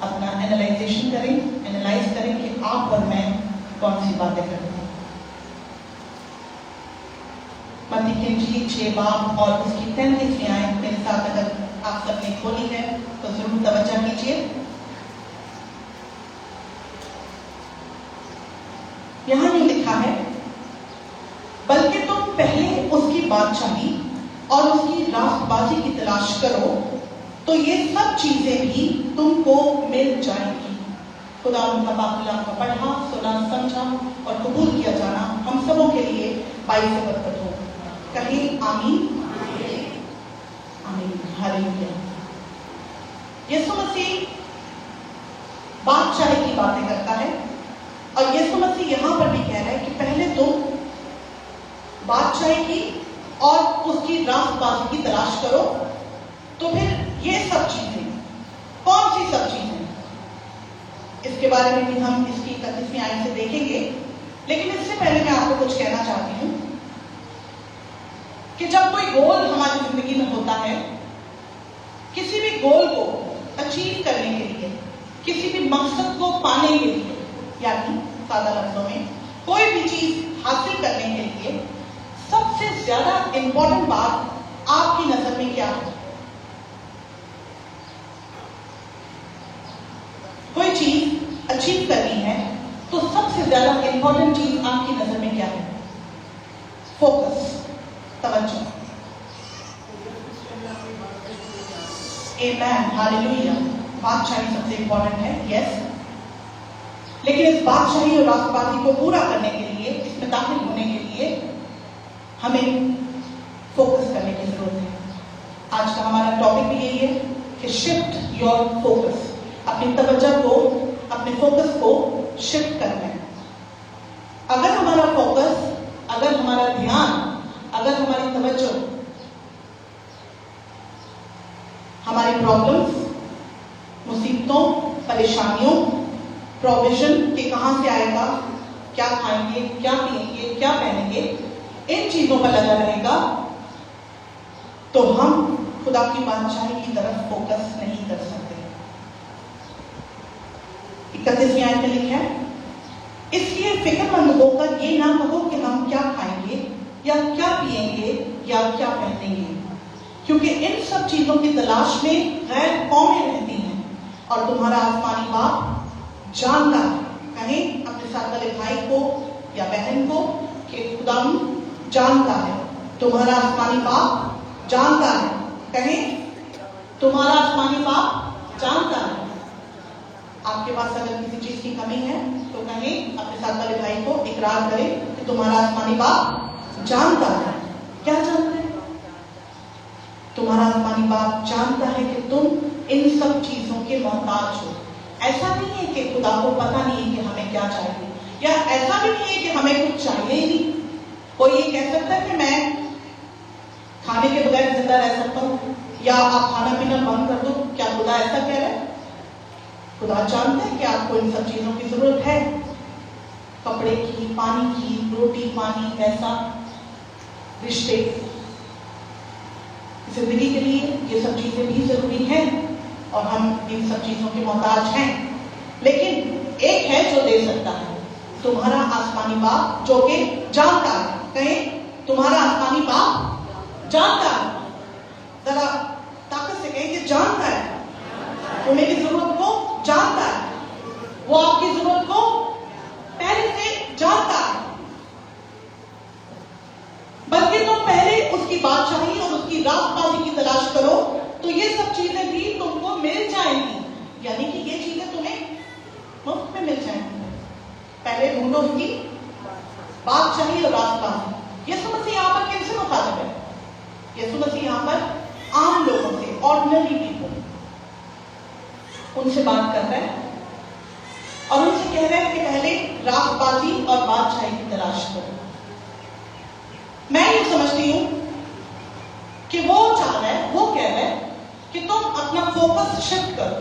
अपना एनालाइजेशन करें, एनालाइज करें कि आप और मैं कौन सी बातें करते हैं। मत्ती की इंजील 6 बाब और उसकी 33वीं आयत मेरे साथ अगर आप सबने खोली है तो जरूर तवज्जो कीजिए। यहां नहीं लिखा है, बल्कि तुम पहले उसकी बादशाही और उसकी रास्तबाजी की तलाश करो तो ये सब चीजें भी तुमको मिल जाएंगी। खुदा उनका पाकलाम का पढ़ा, सुना, समझा और कबूल किया जाना हम सबों के लिए बाइस बरकत हो। कहें आमीन, आमीन, हालेलुया। यीशु मसीह बादशाही की बातें करता है और यीशु मसीह यहां पर भी कह रहा है कि पहले तुम बादशाही की और उसकी रास्तबाजी की तलाश करो तो फिर ये सब चीजें, कौन सी सब चीजें, इसके बारे में भी हम इसकी 31वीं आयत से देखेंगे। लेकिन इससे पहले मैं आपको कुछ कहना चाहती हूं कि जब कोई गोल हमारी जिंदगी में होता है, किसी भी गोल को अचीव करने के लिए, किसी भी मकसद को पाने के लिए, यानी सादा लफ्जों में कोई भी चीज हासिल करने के लिए सबसे ज्यादा इंपॉर्टेंट बात आपकी नजर में क्या है? कोई चीज अचीव करनी है तो सबसे ज्यादा इंपॉर्टेंट चीज आपकी नजर में क्या है? फोकस, तवज्जो। आमेन, हालेलुया। बादशाही सबसे इंपॉर्टेंट है, यस। लेकिन इस बादशाही और रास्तबाजी को पूरा करने के लिए, इसमें दाखिल होने के लिए हमें फोकस करने की जरूरत है। आज का हमारा टॉपिक भी यही है कि शिफ्ट योर फोकस, अपनी तवज्जो को, अपने फोकस को शिफ्ट करना है। अगर हमारा फोकस, अगर हमारा ध्यान, अगर हमारी तवज्जो हमारी प्रॉब्लम्स, मुसीबतों, परेशानियों, प्रोविजन के कहां से आएगा, क्या खाएंगे, क्या पिएंगे, क्या पहनेंगे, इन चीजों पर लगा रहेगा तो हम खुदा की बादशाही की तरफ फोकस नहीं कर सकते। 31वीं आयत में लिखा है, इसलिए फिक्रमंद होकर ये ना कहो कि हम क्या खाएंगे या क्या पिएंगे या क्या पहनेंगे, क्योंकि इन सब चीजों की तलाश में गैर कौमें रहती हैं और तुम्हारा आसमानी बाप जानता है। कहें अपने साथ वाले भाई को या बहन को कि खुदा जानता है, तुम्हारा आसमानी बाप जानता है। कहें तुम्हारा आसमानी बाप जानता है। आपके पास अगर किसी चीज की कमी है तो कहें अपने साथ वाले भाई को इकरार करें कि तुम्हारा आसमानी बाप जानता है। क्या जानता है? तुम्हारा आसमानी बाप जानता है कि तुम इन सब चीजों के मोहताज हो। ऐसा नहीं है कि खुदा को पता नहीं है कि हमें क्या चाहिए, या ऐसा भी नहीं है कि हमें कुछ चाहिए ही नहीं। कोई ये कह सकता है कि मैं खाने के बगैर जिंदा रह सकता हूं या आप खाना पीना बंद कर दो। क्या खुदा ऐसा कह रहा है? खुदा जानता है कि आपको इन सब चीजों की जरूरत है, कपड़े की, पानी की, रोटी पानी, पैसा, रिश्ते, जिंदगी के लिए ये सब चीजें भी जरूरी हैं और हम इन सब चीजों के मोहताज हैं। लेकिन एक है जो दे सकता है, तुम्हारा आसमानी बाप जो कि जानता है। कहें तुम्हारा आसमानी बाप जानता है। जरा ताकत से कहें कि जानता है। वो मेरी जरूरत को जानता है, वो आपकी जरूरत को पहले से जानता है। बल्कि तुम पहले उसकी बादशाही और उसकी रास्तबाजी की तलाश करो तो ये सब चीजें भी तुमको मिल जाएंगी। यानी कि ये चीजें तुम्हें मुफ्त में मिल जाएंगी। पहले ढूंढो उसकी बादशाही और रास्तबाजी। यीशु मसीह यहाँ पर किनसे मुखातिब है? यीशु मसीह यहाँ पर आम लोगों से, ऑर्डिनरी पीपल, उनसे बात कर रहे हैं और उनसे कह रहे हैं कि पहले रास्तबाजी और बादशाही की तलाश करो। मैं ये समझती हूं कि वो चाह रहा है, वो कह रहा है कि तुम अपना फोकस शिफ्ट करो।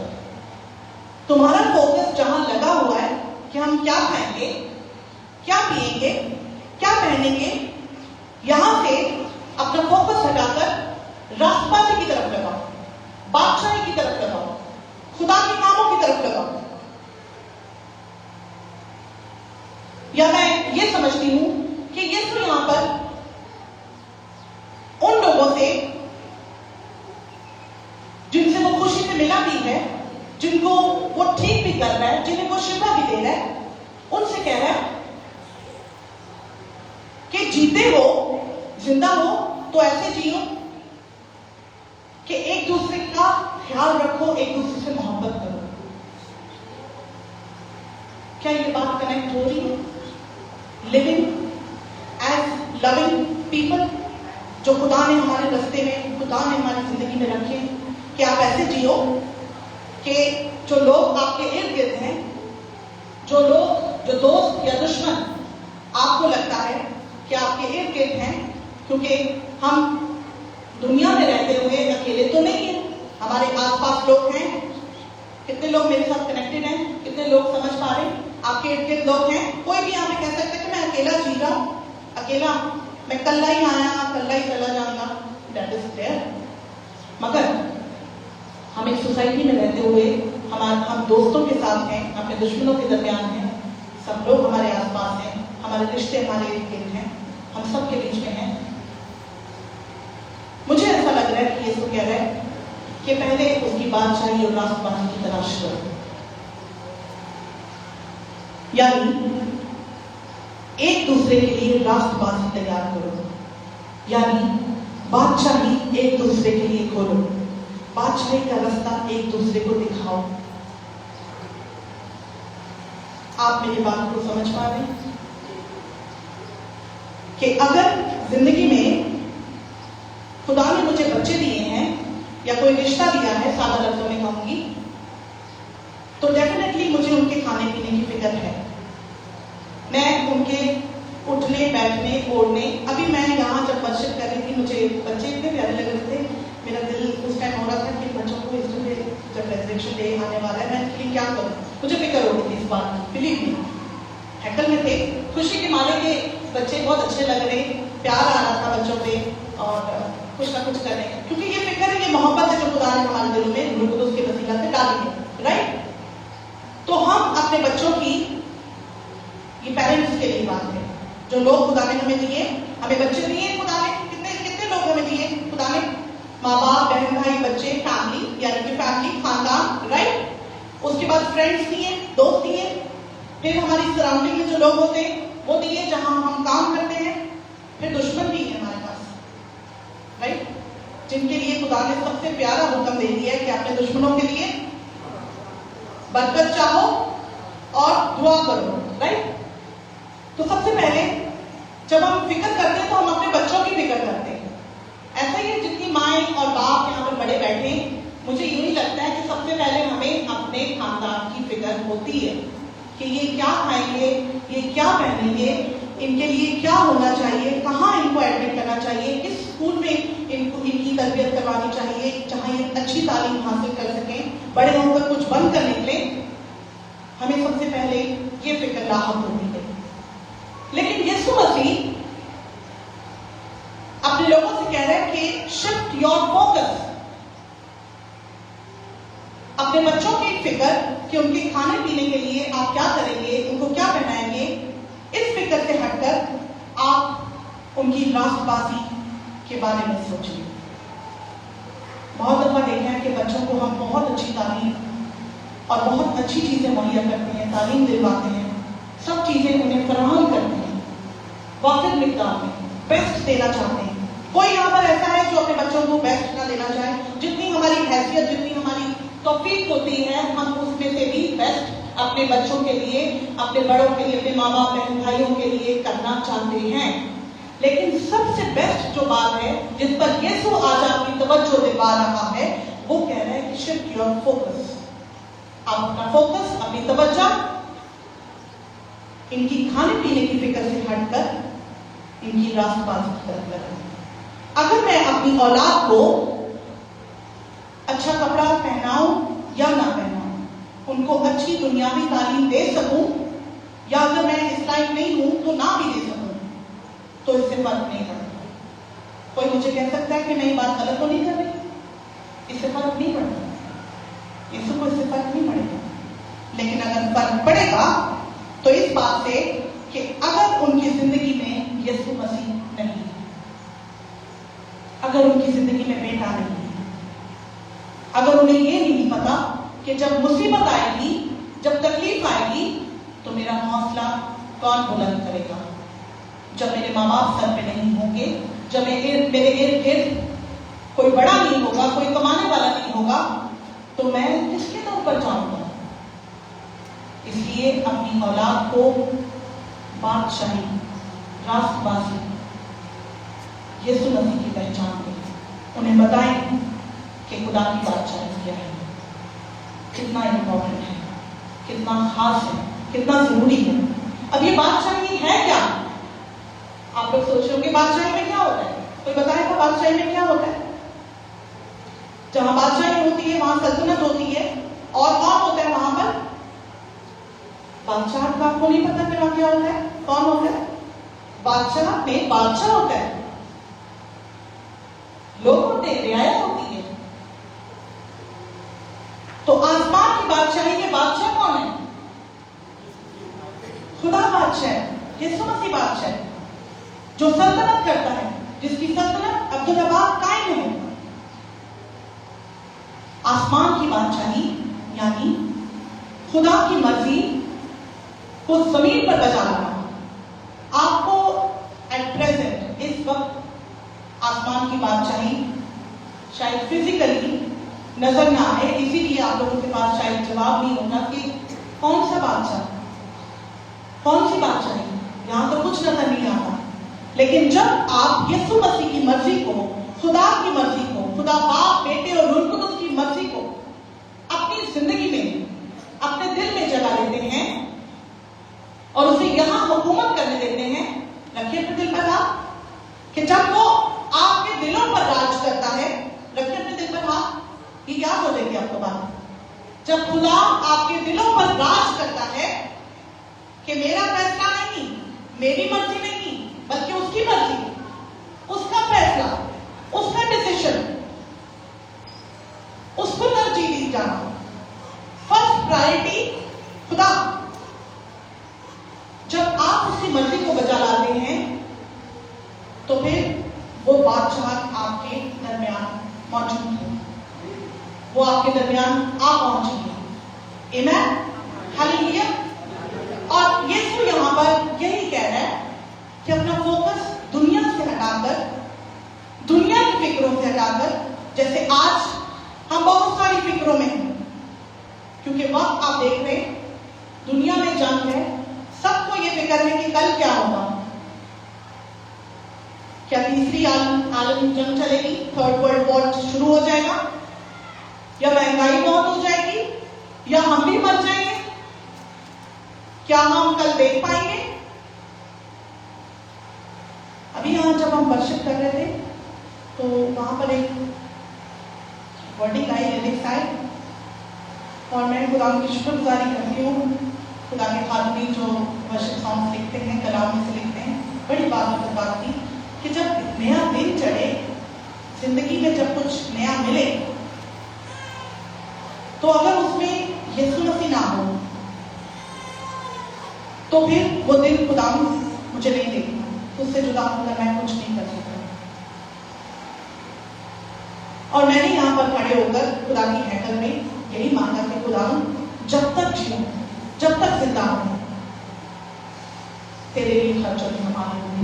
तुम्हारा फोकस जहां लगा हुआ है कि हम क्या खाएंगे, क्या पिएंगे, क्या पहनेंगे, यहां से अपना फोकस हटाकर रास्तबाजी की तरफ लगाओ, बादशाही की तरफ लगाओ, खुदा के कामों की की तरफ लगाऊं। या मैं ये समझती हूं कि यीशु यहां पर उन लोगों से जिनसे वो खुशी से मिला भी है, जिनको वो ठीक भी कर रहा है, जिन्हें वो शिफा भी दे रहा है, उनसे कह रहा है कि जीते हो, जिंदा हो तो ऐसे जियो कि एक दूसरे का ख्याल रखो, एक दूसरे से मोहब्बत करो। क्या ये बात कनेक्ट हो रही है? लिविंग एज लविंग पीपल, जो खुदा ने हमारे रास्ते में, खुदा ने हमारी जिंदगी में रखे, कि आप ऐसे जियो कि जो लोग आपके इर्द गिर्द हैं, जो लोग, जो दोस्त या दुश्मन आपको लगता है कि आपके इर्द गिर्द हैं, क्योंकि हम दुनिया में रहते हुए अकेले तो नहीं है, हमारे आसपास लोग हैं। कितने लोग मेरे साथ कनेक्टेड हैं? कितने लोग समझ पा रहे हैं? आपके इर्द गिर्द लोग हैं। कोई भी यहाँ पे कह सकता है कि मैं अकेला जी रहा हूं, अकेला, मैं कल्ला ही आया, कल्ला ही चला जाऊंगा, दैट इज देयर। मगर हम एक सोसाइटी में रहते हुए हम दोस्तों के साथ हैं, अपने दुश्मनों के दरमियान हैं, सब लोग हमारे आसपास हैं, हमारे रिश्ते हमारे इर्द गिर्द हैं, हम सब के बीच में हैं। मुझे ऐसा लग रहा है कि यीशु कह रहा है कि पहले उसकी बादशाही और रास्तबाजी की तलाश करो, यानी एक दूसरे के लिए रास्तबाजी तैयार करो, यानी बादशाही एक दूसरे के लिए खोलो, बादशाही का रास्ता एक दूसरे को दिखाओ। आप मेरी बात को समझ पा रहे हैं कि अगर जिंदगी में खुदा ने मुझे बच्चे दिए हैं या कोई रिश्ता दिया है, सादा लफ्जों में कहूंगी, तो डेफिनेटली मुझे उनके खाने पीने की फिक्र है। मैं उनके उठने, बैठने, ओढ़ने, अभी मैं यहाँ जब वर्शिप कर रही थी, मुझे बच्चे इतने प्यारे लग रहे थे, मेरा दिल उस टाइम हो रहा था कि बच्चों को इस दिन जब रेजरेक्शन डे आने वाला है, मैं इनके लिए क्या करूँ। मुझे फिक्र हो रही थी इस बात की, बिलीव मी। हैकल में थे, खुशी के मारे के बच्चे बहुत अच्छे लग रहे, प्यार आ रहा था बच्चों पे और कुछ ना कुछ करने का, क्योंकि ये फिक्र है, ये मोहब्बत है जो खुदा ने हमारे दिलों में रूह कुदूस के वसीला से डाली है, राइट। तो हम अपने बच्चों की, ये पेरेंट्स के लिए बात है, जो लोग खुदा ने हमें दिए, हमें बच्चे दिए खुदा ने, कितने कितने लोग हमें दिए खुदा ने, माँ बाप, बहन भाई, बच्चे, फैमिली, यानी कि फैमिली, खानदान, राइट। उसके बाद फ्रेंड्स दिए, दोस्त दिए, फिर हमारी सराउंडिंग में जो लोग होते हैं वो दिए, जहां हम काम करते हैं, फिर दुश्मन भी है हमारे पास, राइट, जिनके लिए खुदा ने सबसे प्यारा हुक्म दे दिया है कि अपने दुश्मनों के लिए बरकत चाहो और दुआ करो, राइट। तो सबसे पहले जब हम फिक्र करते हैं तो हम अपने बच्चों की फिक्र करते हैं। ऐसा ही है, जितनी माएँ और बाप यहाँ पर बड़े बैठे, मुझे यूं ही लगता है कि सबसे पहले हमें अपने खानदान की फिक्र होती है कि ये क्या खाएंगे, ये क्या पहनेंगे, इनके लिए क्या होना चाहिए, कहाँ इनको एडमिट करना चाहिए, किस स्कूल में इनकी तरबियत करवानी चाहिए, जहाँ ये अच्छी तालीम हासिल कर सकें, बड़े होकर कुछ बन कर निकले। हमें सबसे पहले ये फिक्र लाहक होती है। लेकिन यीशु मसीह अपने लोगों से कह रहे हैं कि शिफ्ट योर फोकस, अपने बच्चों की फिक्र कि उनके खाने पीने के लिए आप क्या करेंगे, उनको क्या पहनाएंगे, इस फिक्र से हटकर आप उनकी रास्तबाजी के बारे में सोचिए। बहुत दफा देखा है कि बच्चों को हम बहुत अच्छी तालीम और बहुत अच्छी चीजें मुहैया करते हैं, तालीम दिलवाते हैं, सब चीजें उन्हें फराहम करते हैं, वाजिब मिकदार में बेस्ट देना चाहते हैं। कोई यहाँ पर ऐसा है जो अपने बच्चों को बेस्ट ना देना चाहे? जितनी हमारी हैसियत, जितनी हमारी तौफीक होती है, हम उसमें से भी बेस्ट अपने बच्चों के लिए, अपने बड़ों के लिए, अपने माँ बाप, बहन भाइयों के लिए करना चाहते हैं। लेकिन सबसे बेस्ट जो बात है, जिस पर यीशु आज आपकी तवज्जो दिलवा रहा है, वो कह रहा है कि शिफ्ट योर फोकस। आप अपना फोकस, अपनी तवज्जो इनकी खाने पीने की फिक्र से हटकर इनकी रास्तबाजी की तरफ लगाएं। अगर मैं अपनी औलाद को अच्छा कपड़ा पहनाऊं या ना पहनाऊं, उनको अच्छी दुनियावी तालीम दे सकूं, या अगर मैं इस लायक नहीं हूं तो ना भी दे सकूं, तो इससे फर्क नहीं पड़ता। कोई मुझे कह सकता है कि नहीं, बात गलत तो नहीं कर रही, इससे फर्क नहीं पड़ता। यीशु को इससे फर्क नहीं पड़ेगा। लेकिन अगर फर्क पड़ेगा तो इस बात से कि अगर उनकी जिंदगी में यीशु मसीह नहीं है, अगर उनकी जिंदगी में बेटा नहीं है, अगर उन्हें ये नहीं पता कि जब मुसीबत आएगी, जब तकलीफ आएगी, तो मेरा हौसला कौन बुलंद करेगा। जब मेरे माँ बाप सर पे नहीं होंगे, जब मेरे इर्द गिर्द कोई बड़ा नहीं होगा, कोई कमाने वाला नहीं होगा, तो मैं किसके दर पर जाऊंगा। इसलिए अपनी औलाद को बादशाही, राष्ट्रवासी, यीशु मसीह की पहचान दें। उन्हें बताएं कि खुदा की बादशाही क्या है, कितना इंपॉर्टेंट है, कितना खास है, कितना जरूरी है। अब ये बादशाही है क्या? आप लोग सोच रहे हो कि बादशाही में क्या होता है? कोई बताएगा बादशाही में क्या होता है? जहां बादशाही होती है वहां सल्तनत होती है, और कौन होता है वहां पर? बादशाह का आपको नहीं पता कि वहां क्या होता है? कौन होता है? बादशाह में बादशाह होता है, लोग होते हैं, रियाया होती है। तो आसमान की बादशाही में बादशाह कौन है? खुदा बादशाह है, यीशु मसीह बादशाह है, जो सल्तनत करता है, जिसकी सल्तनत अब्दुल-जब्बार कायम है। आसमान की बादशाही यानी खुदा की मर्जी को जमीन पर बजा लाना। आपको एट प्रेजेंट इस वक्त आसमान की बादशाही शायद फिजिकली नजर ना आए, इसीलिए आप लोगों के पास शायद जवाब नहीं होगा कि कौन सा बादशाह, कौन सी बादशाही, यहां तो कुछ नजर नहीं आता। लेकिन जब आप यीशु मसीह की मर्जी को, खुदा की मर्जी को, खुदा बाप, बेटे और रूह कुदूस की मर्जी को अपनी जिंदगी में, अपने दिल में जगा लेते हैं और उसे यहां हुकूमत करने देते हैं, रखिए अपने दिल पर हाथ, कि जब वो आपके दिलों पर राज करता है, रखिए अपने दिल पर हाथ, ये याद हो जाएगी आपको बात। जब खुदा आपके दिलों पर राज करता है कि मेरा फैसला नहीं, मेरी मर्जी नहीं, बल्कि उसकी मर्जी, उसका फैसला, उसका डिसीजन, उसको तरजीह दी जाना, फर्स्ट प्रायोरिटी खुदा। जब आप उसकी मर्जी को बजा लाते हैं तो फिर वो बादशाह आपके दरमियान मौजूद है, वो आपके दरमियान आ पहुंचेगी। आमीन, हालेलुया। और यीशु यहां पर यही कह रहा है कि अपना फोकस दुनिया से हटाकर, दुनिया की फिक्रों से हटाकर, जैसे आज हम बहुत सारी फिक्रों में हैं, क्योंकि वक्त आप देख रहे हैं दुनिया में जंग है, सबको ये फिक्र है कि कल क्या होगा, क्या तीसरी आलमी जंग चलेगी, थर्ड वर्ल्ड वॉर शुरू हो जाएगा, या महंगाई बहुत हो जाएगी, या हम भी मर जाएंगे, क्या हम कल देख पाएंगे। अभी यहां जब हम वर्शिप कर रहे थे तो वहां पर एक वर्डिंग आई, लिरिक्स आए, और मैं खुदा की शुक्रगुजारी करती हूँ। खुदा के खादमी जो वर्शिप सॉन्ग लिखते हैं, कलाम में से लिखते हैं, बड़ी बात थी कि जब नया दिन चढ़े, जिंदगी में जब कुछ नया मिले, तो अगर उसमें यीशु मसीह ना हो तो फिर वो दिन खुदा मुझे नहीं देगा, उससे जुदा होकर मैं कुछ नहीं कर सकता। और मैंने यहाँ पर खड़े होकर खुदा की हैकल में यही मांगा कि खुदा जब तक जीऊं, जब तक जिंदा हूं, तेरे लिए खर्च हमारे होगी।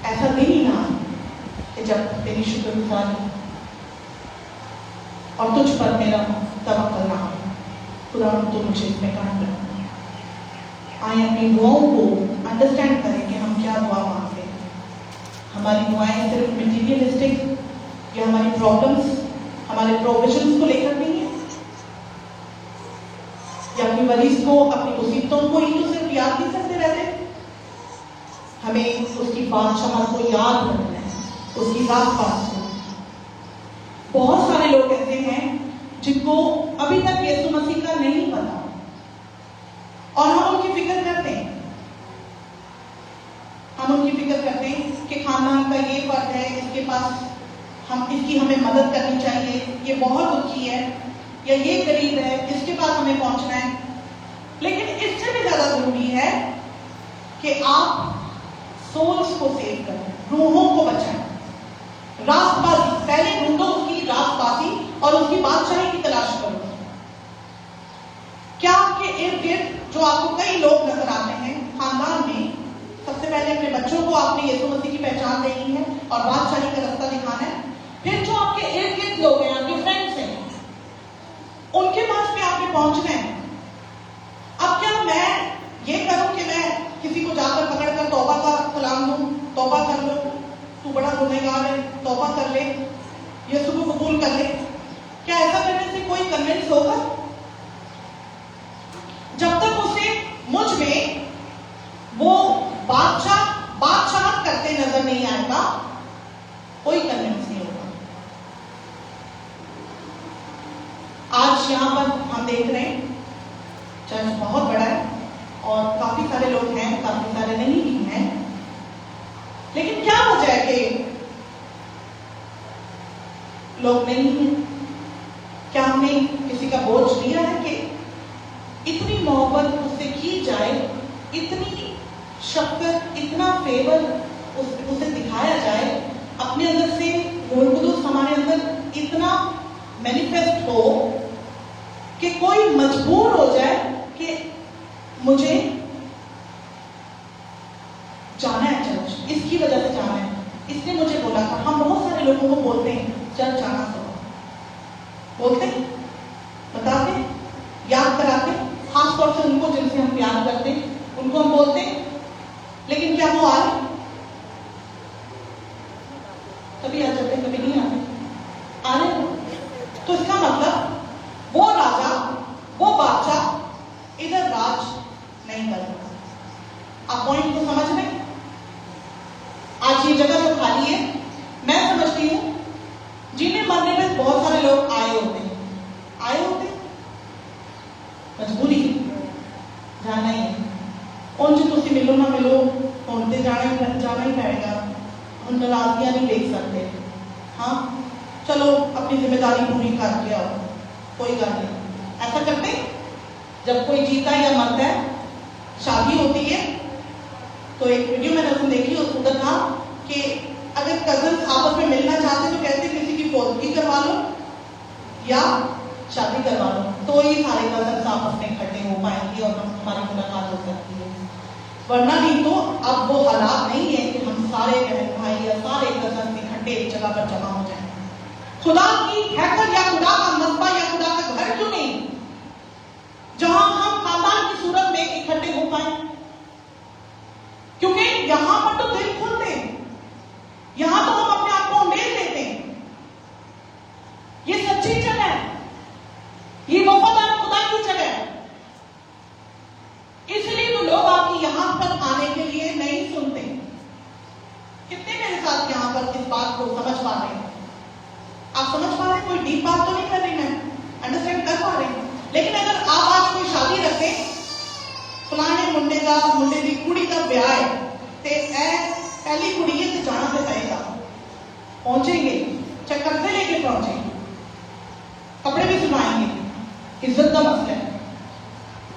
ऐसा दिन ही ना कि जब तेरी शुक्रगुजारी और तुझ पर मेरा तवक्कुल ना हो। खुदा तो मुझे इसमें कायम रखना। आए अपनी दुआओं को अंडरस्टैंड करें कि हम क्या दुआ मांगते हैं। हमारी दुआएं सिर्फ मटीरियलिस्टिक या हमारी प्रॉब्लम्स, हमारे प्रोविजंस को लेकर नहीं है, या अपनी मरीज को, अपनी मुसीबतों को ही तो सिर्फ याद नहीं करते रहते। हमें उसकी बादशाह को याद रखना है, उसकी रात पास को। बहुत सारे लोग ऐसे हैं जिनको अभी तक यीशु मसीह का नहीं पता, और हम उनकी फिक्र करते हैं। हम उनकी फिक्र करते हैं कि खानदान का ये फर्द है, इसके पास इसकी हमें मदद करनी चाहिए, ये बहुत दुखी है, या ये गरीब है, इसके पास हमें पहुंचना है। कि आप सोल्स को सेव करें, रूहों को बचाएं। रास्तबाजी, पहले ढूंढो उसकी रास्तबाजी और उसकी बादशाही की तलाश करो। क्या आपके इर्द गिर्द जो आपको कई लोग नजर आते हैं खानदान में, सबसे पहले अपने बच्चों को आपने यीशु मसीह की पहचान देनी है और बादशाही का रास्ता दिखाना है। फिर जो आपके इर्द गिर्द लोग हैं, आपके फ्रेंड्स हैं, उनके पास भी आपने पहुंचना है। अब क्या मैं ये करूं कि मैं किसी को जाकर पकड़कर तौबा का कलाम दूं, तौबा कर लो, तू बड़ा गुनहगार है, तौबा कर ले, यीशु को कबूल कर ले? क्या ऐसा करने से कोई कन्विंस होगा? जब तक उसे मुझ में वो बादशाह करते नजर नहीं आएगा, कोई कन्विंस नहीं होगा। आज यहां पर हम देख रहे हैं चर्च बहुत बड़ा है और काफी सारे लोग हैं, काफी सारे नहीं भी हैं, लेकिन क्या वजह है कि लोग नहीं हैं? क्या हमने किसी का बोझ लिया है कि इतनी मोहब्बत उससे की जाए, इतनी शफकत, इतना फेवर उसे दिखाया जाए, अपने अंदर से रूह कुदूस हमारे अंदर इतना मैनिफेस्ट हो कि कोई मजबूर हो जाए कि मुझे जाना है चर्च, इसकी वजह से जाना है, इसने मुझे बोला था। हम बहुत सारे लोगों को बोलते हैं चर्च जाना तो बोलते हैं, बताते, याद कराते, खासतौर से उनको जिनसे हम प्यार करते हैं उनको हम बोलते हैं, लेकिन क्या वो आ रहे? कभी आ जाते, कभी नहीं आते, आ रहे। तो इसका मतलब वो राजा, वो बादशाह इधर राज नहीं कर सकता। आप पॉइंट को समझ रहे? आज ये जगह जो खाली है, मैं समझती हूं जिन्हें मरने में बहुत सारे लोग आए होते हैं, मजबूरी जाना ही है। उन जो तुम मिलो ना मिलो, उनसे जाना ही पड़ेगा, उन नाराजगियां नहीं देख सकते। हाँ चलो अपनी जिम्मेदारी पूरी करके आओ, कोई बात नहीं। ऐसा करते जब कोई जीता या मरता है, शादी होती है, तो एक वीडियो मैंने उसमें देखी, उधर था कि अगर कजन आपस में मिलना चाहते तो कहते किसी की फौजगी करवा लो या शादी करवा लो, तो ही सारे कजन आपस में इकट्ठे हो पाएंगे और हमारी मुलाकात हो सकती है। वरना नहीं तो अब वो हालात नहीं है कि हम सारे बहन भाई या सारे कजन इकट्ठे एक जगह पर जमा हो जाए। खुदा की हैकल या खुदा का मस्बा या खुदा का घर क्यों नहीं, जहां हम खानदान की सूरत में इकट्ठे हो पाए? क्योंकि यहां पर तो दिल खुलते हैं, यहां तो हम अपने आप को मेल देते हैं। ये सच्ची जगह है, ये वफादार खुदा की जगह है। इसलिए तो लोग आपकी यहां पर आने के लिए नहीं सुनते। कितने मेरे साथ यहां पर इस बात को समझ पा रहे हैं? आप समझ पा रहे हैं? कोई डीप बात तो नहीं कर रही, मैं अंडरस्टैंड कर पा रहे हैं। लेकिन अगर आप आज कोई शादी रखे, फलाने मुंडे की कुड़ी का ब्याह है, ते पहली कुड़ी है तो जाना तो पड़ेगा, पहुंचेंगे, चक्कर से लेके पहुंचेंगे, कपड़े भी सिलवाएंगे, इज्जत का मसला है,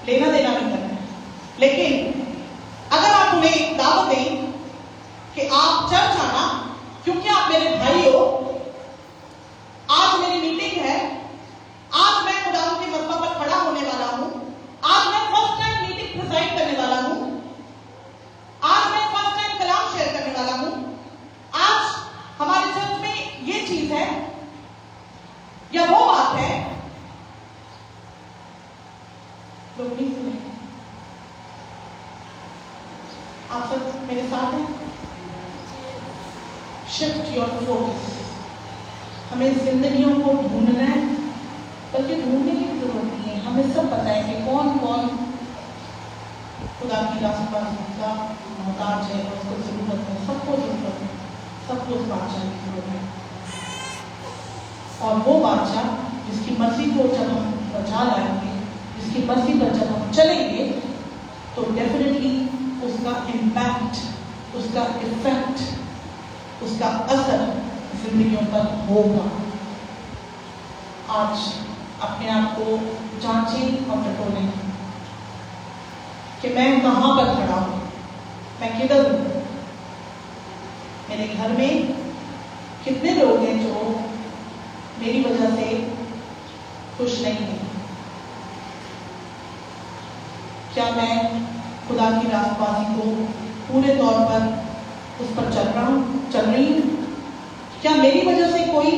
लेना देना भी करना है। लेकिन अगर आप उन्हें दावत दें कि आप चर्च आना क्योंकि आप मेरे भाई हो, आज मेरी मीटिंग है, आज मैं खुदा के मसबा पर खड़ा होने वाला हूं, आज मैं फर्स्ट टाइम मीटिंग प्रिसाइड करने वाला हूं, आज मैं फर्स्ट टाइम कलाम शेयर करने वाला हूं, आज हमारे चर्च में ये चीज है या वो बात है, लोग नहीं सुने। आप सब मेरे साथ हैं? Shift your focus. हमें जिंदगियों को ढूंढना है, बल्कि ढूंढने की जरूरत नहीं है, हमें सब पता है कि कौन कौन खुदा की रास्ता का मोहताज है, उसको जरूरत है, सबको जरूरत है, सबको उस बादशाह की जरूरत है। और वो बादशाह जिसकी मर्जी को जब हम बचा लाएंगे, जिसकी मर्जी पर जब हम चलेंगे, तो डेफिनेटली उसका इम्पैक्ट, उसका इफेक्ट, उसका असर जिंदगियों पर होगा। आज अपने आप को जांचें और टटोलें कि मैं कहां पर खड़ा हूं, मैं किधर हूं? मेरे घर में कितने लोग हैं जो मेरी वजह से खुश नहीं हैं? क्या मैं खुदा की रास्तबाजी को पूरे तौर पर उस पर चल रही हूं? क्या मेरी वजह से कोई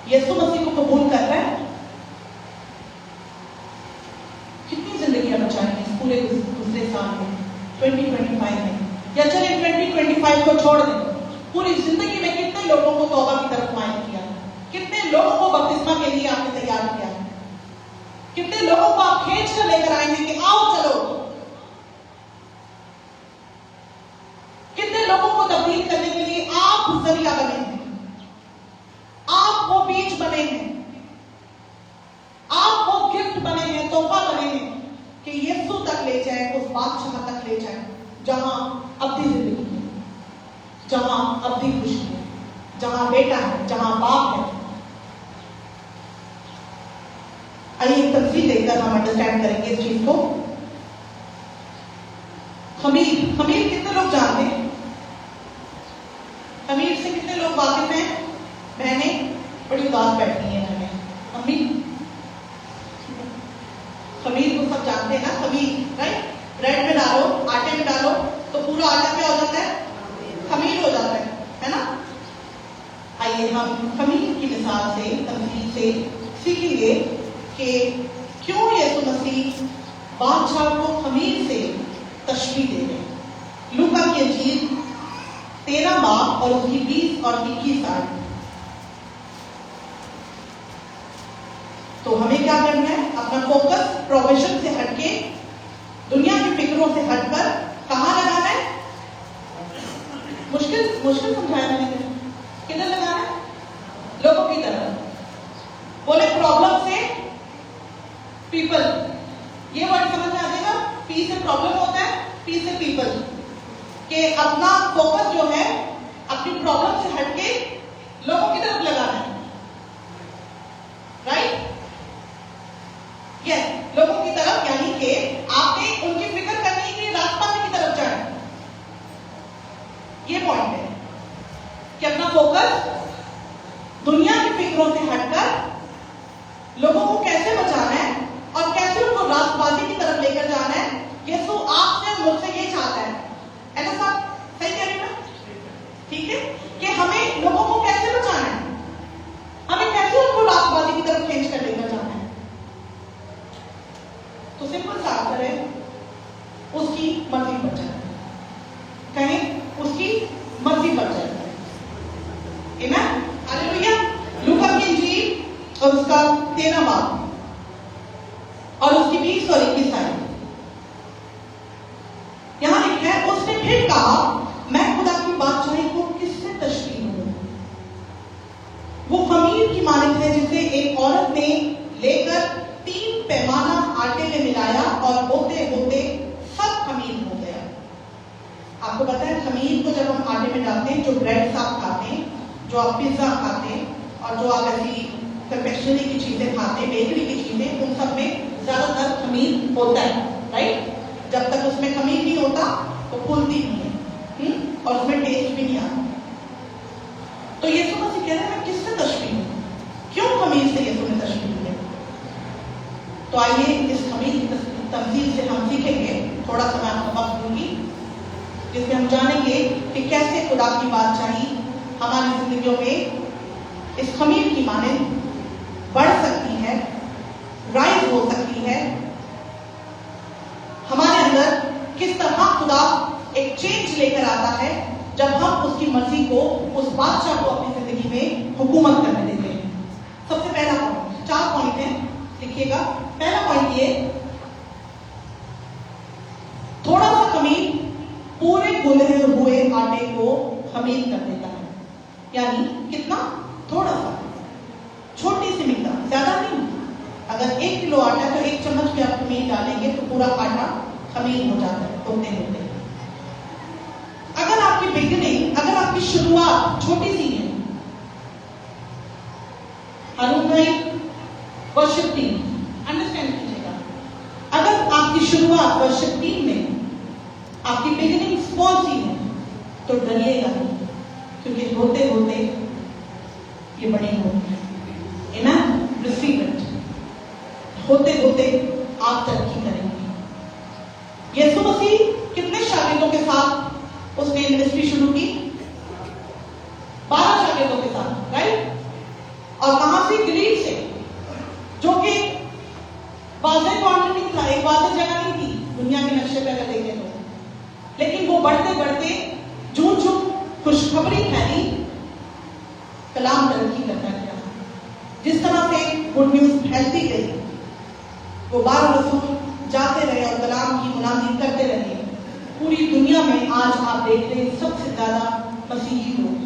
यीशु मसीह को कबूल कर रहा है? कितनी जिंदगियां बचाएंगे इस पूरे दूसरे साल में, 2025 में? या चलिए 2025 को छोड़ दें, पूरी जिंदगी में कितने लोगों को तौबा की तरफ माइल किया? कितने लोगों को बपतिस्मा के लिए आपने तैयार किया? कितने लोगों को आप खींच कर लेकर आएंगे कि आओ चलो? कितने लोगों को तब्दील करने के लिए आप जरिया बने हैं, आप वो बीज बने हैं, आप वो गिफ्ट बने हैं, तोहफा बने हैं कि यीशु तक ले जाए, उस बादशाह तक ले जाए जहां अवधि जिंदगी है, जहां अवधि खुशी है, जहां बेटा है, जहां बाप है। आइए एक तफसील लेकर हम अंडरस्टैंड करेंगे इस चीज को। खमीर कितने लोग जानते हैं? खमीर से कितने लोग वाकिफ हैं? बहनें बड़ी उदास बैठी हैं बहनें, अम्मी खमीर को सब जानते हैं ना? खमीर, राइट? ब्रेड में डालो, आटे में डालो तो पूरा आटा क्या हो जाता है? खमीर हो जाता है ना? आइए हम खमीर की मिसाल से, तफसील से सीखेंगे कि क्यों यीशु मसीह बादशाह को खमीर से तशबीह दे रहे। लूका की इंजील 13 बाब और उसकी 20 और 21 आयत। तो हमें क्या करना है? अपना फोकस प्रोफेशन से हटके, दुनिया की फिक्रों से हटकर कहां लगाना है? मुश्किल समझाया मैंने। किधर लगाना है? लोगों की तरफ। बोले प्रॉब्लम से पीपल, ये वर्ड समझ में आ जाएगा। पी से प्रॉब्लम होता है, पी से पीपल, कि अपना फोकस जो है अपनी प्रॉब्लम से हटके लोगों की तरफ लगाना है, राइट? यस, लोगों की तरफ, यानी कि आपने उनकी फिक्र करनी है कि रास्ता की तरफ जाए। ये पॉइंट है कि अपना फोकस दुनिया की फिक्रों से हटकर लोगों को कैसे बचाना है और कैसे उनको रास्तबाजी की तरफ लेकर जाना है। यीशु आपसे मुझसे ये चाहता है ना साहब? सही कह रही ना? ठीक है कि हमें लोगों को कैसे बचाना है, हमें कैसे उनको रास्तबाजी की तरफ खींच कर लेकर जाना है। तो सिंपल सा आंसर है, उसकी मर्जी पर चलना है। कहें उसकी मर्जी पर चलना है। आमीन, हालेलुया। लूका की इंजील और उसका 13 बाब और उसकी 20 और 21 आयत। यहां लिखा है, उसने फिर कहा, मैं खुदा की बादशाही को किससे तशबीह दूं? वो खमीर की मानक है जिसे एक औरत ने लेकर 3 पैमाना आटे में मिलाया और होते होते सब खमीर हो गया। आपको पता है खमीर को जब हम आटे में डालते हैं, जो ब्रेड आप खाते हैं, जो आप पिज्जा खाते हैं और जो आप ऐसी कन्फेक्शनरी की चीजें खाते हैं, बेकरी की चीजें, उन सब में ज्यादातर खमीर होता है, राइट? जब तक उसमें खमीर नहीं होता तो फूलती नहीं है, और उसमें टेस्ट भी नहीं आता। तो यीशु मसीह कह रहे हैं, मैं किससे तशबीह दूं? क्यों खमीर से यीशु ने तशबीह दी? तो आइए इस खमीर की तफसील से हम सीखेंगे। थोड़ा सा मैं आपको वक्त दूंगी जिसमें हम जानेंगे कि कैसे खुदा की बादशाही हमारी जिंदगियों में इस खमीर की मानंद बढ़ सकती है, राइज हो सकती है। हमारे अंदर किस तरह खुदा एक चेंज लेकर आता है जब हम उसकी मर्जी को, उस बादशाह को अपनी जिंदगी में हुकूमत करने देते हैं। सबसे पहला पॉइंट, 4 पॉइंट है, लिखिएगा। पहला पॉइंट ये, थोड़ा सा खमीर पूरे गुले हुए आटे को खमीर कर देता है। यानी कितना? थोड़ा सा, छोटी सी मिकदार, ज्यादा नहीं। अगर 1 किलो आटा है तो 1 चम्मच भी आप खमीर डालेंगे तो पूरा आटा खमीर हो जाता है होते होते। अगर आपकी बिगिनिंग, अगर आपकी शुरुआत छोटी सी है, हारून भाई वर्शिप टीम अंडरस्टैंड कीजिएगा, अगर आपकी शुरुआत वर्शिप टीम में आपकी बिगिनिंग स्मॉल सी है तो डरिएगा नहीं, क्योंकि होते होते ये बड़ी होगी। आमेन, रिसीव इट। होते होते आप तरक्की करेंगे। यीशु मसीह कितने शागिर्दों के साथ उसने मिनिस्ट्री शुरू की? 12 शागिर्दों के साथ, राइट? और कहां से? गलील से, जो कि वाज़ेह कॉन्टिनेंट था, एक वाज़ेह जगह नहीं थी दुनिया के नक्शे पे अगर देखें तो। लेकिन वो बढ़ते बढ़ते जूं जूं खुशखबरी फैली, कलाम तरक्की करता गया। जिस तरह से गुड न्यूज फैलती गई, वो 12 रसूल जाते रहे और कलाम की मुनादी करते रहे। पूरी दुनिया में आज आप देख रहे हैं सबसे ज्यादा मसीही लोग।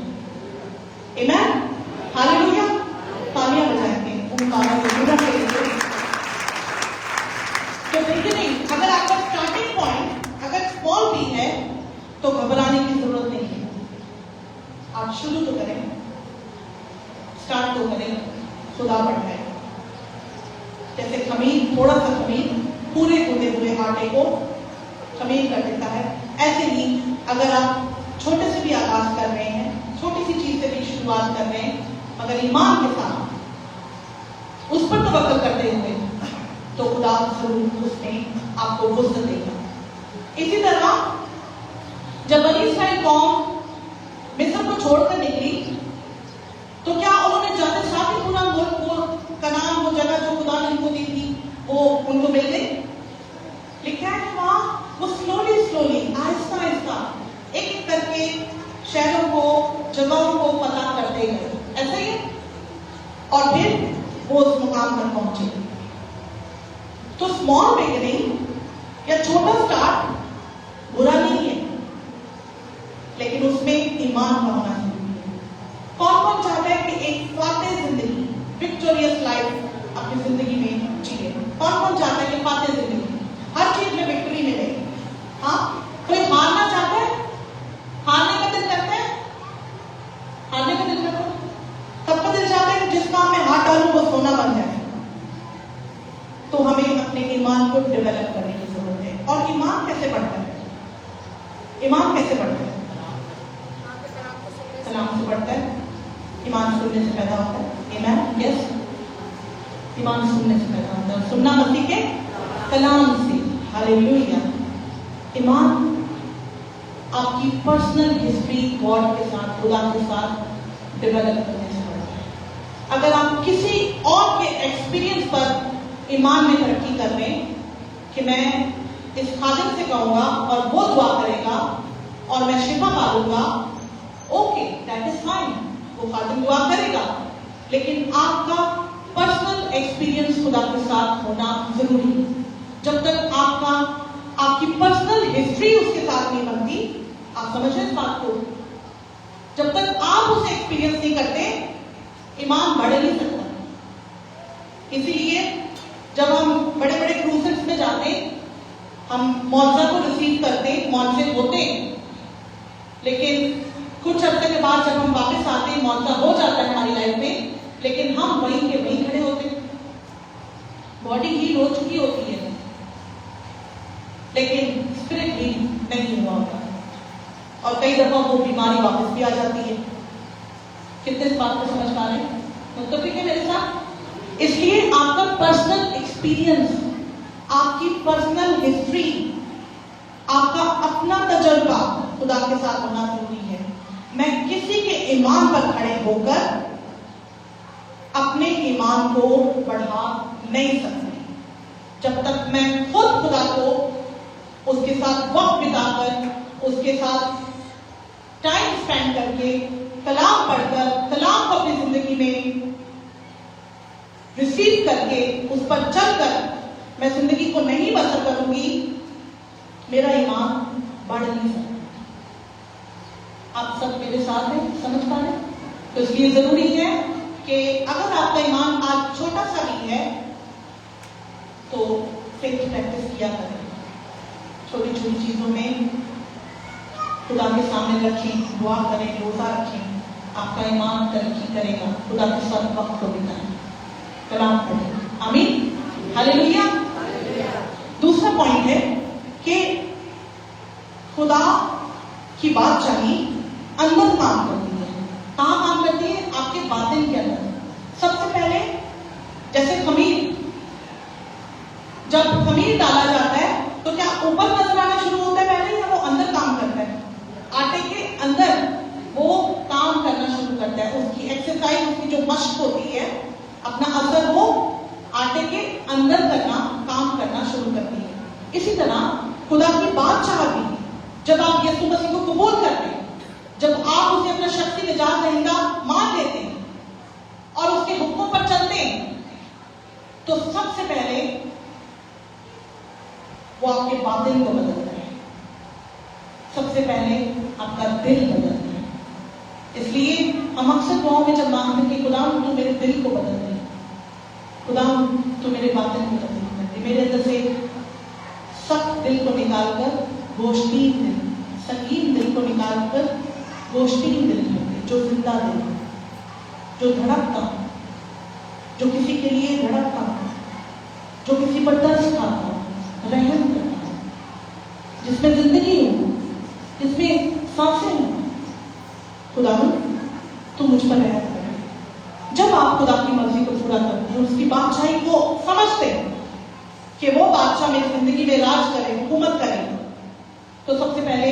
आमेन, हालेलुया। तालियां बजाएंगे उन तालियों को पूरा के लिए। तो बिगिनिंग, अगर आपका स्टार्टिंग पॉइंट अगर स्मॉल भी है तो घबराने की जरूरत नहीं है। आप शुरू तो करें, स्टार्ट तो करें, खुदा बढ़ है। जैसे खमीर, थोड़ा सा खमीर पूरे टूटे हुए आटे को खमीर कर देता है, ऐसे ही अगर आप छोटे से भी आगाज कर रहे हैं, छोटी सी चीज से भी शुरुआत कर रहे हैं, मगर ईमान के साथ उस पर तवक्कुल करते हुए, तो खुदा जरूर उसमें आपको वुज़्त देगा। इसी तरह जब बनी इस्राएल कौम मिस्र को छोड़कर निकली, तो क्या उन्होंने जाते साथ ही पूरा मुल्क, वो कनान, वो जगह जो खुदा ने उनको दी थी, वो उनको मिल गई? लिखा है कि वहां वो स्लोली स्लोली, आहिस्ता आहिस्ता एक एक करके शहरों को, जगहों को पता करते गए, ऐसे ही। और फिर वो उस मुकाम पर पहुंचे। तो स्मॉल बिगिनिंग या छोटा स्टार्ट बुरा नहीं है, लेकिन उसमें ईमान का होना जरूरी है। कौन कौन चाहता है कि एक फातेह जिंदगी, विक्टोरियस लाइफ अपनी जिंदगी में जिए? कौन कौन चाहता है कि फातेह जिंदगी, हर चीज में विक्ट्री मिले? हाँ, कोई हारना चाहता है? हारने का दिल करता है? हारने का दिल करता है? सबका दिल चाहता है कि जिस काम में हाथ डालूं वो सोना बन जाए। तो हमें अपने ईमान को डेवलप करने की जरूरत है। और ईमान कैसे बढ़ता है? ईमान कैसे बढ़ता है? सलाम से बढ़ता है। ईमान सुनने से पैदा होता है। आमेन, यस, ईमान सुनने से पैदा होता है, सुनना मसीह के कलाम से। हालेलुया। ईमान आपकी पर्सनल हिस्ट्री गॉड के साथ, खुदा के साथ डेवलप करने से बढ़ता है। अगर आप किसी और के एक्सपीरियंस पर ईमान में तरक्की कर लें कि मैं इस खादिम से कहूंगा और वो दुआ करेगा और मैं शिफा पालूंगा, ओके, दैट इज फाइन, वो खादिम दुआ करेगा, लेकिन आपका पर्सनल एक्सपीरियंस खुदा के साथ होना जरूरी है। जब तक आपकी पर्सनल हिस्ट्री उसके साथ नहीं बनती, आप समझ रहे इस बात को? जब तक आप उसे एक्सपीरियंस नहीं करते, ईमान बढ़ नहीं सकता। इसीलिए जब हम बड़े बड़े क्रूसेस में जाते, हम मौजा को रिसीव करते, मौजे होते, लेकिन कुछ हफ्ते के बाद जब हम वापस आते, मौजा हो जाता है हमारी लाइफ में, लेकिन हम वहीं के वहीं खड़े होते, बॉडी हील हो चुकी होती है, लेकिन स्पिरिट हील नहीं हुआ होता। और कई दफा वो बीमारी वापस भी आ जाती है। कितने इस बात को समझ पा रहे हैं? मुत्तफिक है मेरे साथ? इसलिए आपका पर्सनल एक्सपीरियंस, आपकी पर्सनल हिस्ट्री, आपका अपना तजुर्बा खुदा के साथ होना जरूरी है। मैं किसी के ईमान पर खड़े होकर अपने ईमान को बढ़ा नहीं सकती जब तक मैं खुद खुदा को उसके साथ वक्त बिताकर, उसके साथ टाइम स्पेंड करके, कलाम पढ़कर, कलाम को अपनी जिंदगी में रिसीव करके, उस पर चलकर मैं जिंदगी को नहीं बसर करूंगी, मेरा ईमान बढ़ नहीं सकता। आप सब मेरे साथ हैं, समझ पा रहे? तो इसलिए जरूरी है कि अगर आपका ईमान आज छोटा सा भी है तो फेथ प्रैक्टिस किया करें। छोटी छोटी चीजों में खुदा के सामने रखें, दुआ करें, रोजा रखें, आपका ईमान तरक्की करेगा। खुदा के साथ वक्त को बिताएं, कलाम पढ़ें। आमीन, हालेलुया। दूसरा पॉइंट है कि खुदा की बात चाहिए अंदर काम करती है। कहाँ काम करती है? आपके बातिन के अंदर। सबसे पहले जैसे खमीर, जब खमीर डाला जाता है तो क्या ऊपर नजर आना शुरू होता है पहले, या वो अंदर काम करता है? आटे के अंदर वो काम करना शुरू करता है। उसकी एक्सरसाइज, उसकी जो मशक होती है, अपना असर वो आटे के अंदर करना, काम करना शुरू करती है। इसी तरह खुदा की बात चाह भी, जब आप यीशु मसीह को कबूल करते हैं, जब आप उसे अपना शक्ति निजात दहिंदा मान लेते हैं और उसके हुक्मों पर चलते हैं, तो सबसे पहले वो आपके बातिन को बदलता है। सबसे पहले आपका दिल बदलता है। इसलिए हम अक्सर दुआओं में जब मांगते हैं कि खुदा तू मेरे दिल को बदल दे, खुदा तू मेरे बातिन को तब्दील कर दे, मेरे अंदर से सख्त दिल को निकालकर गोश्तीन दिल, संगीन दिल को निकालकर गोश्तीन दिल कर दे, जो जिंदा दिल, जो धड़कता, जो किसी के लिए धड़कता, जो किसी पर तरस खाता, रहम करता, जिसमें जिंदगी हो, जिसमें सांसें हो। खुदा तू मुझ पर रहम कर। जब आप खुदा की मर्जी को पूरा करते हैं, उसकी बादशाही को समझते हैं कि वो बादशाह मेरी जिंदगी में राज करे, हुकूमत करे, तो सबसे पहले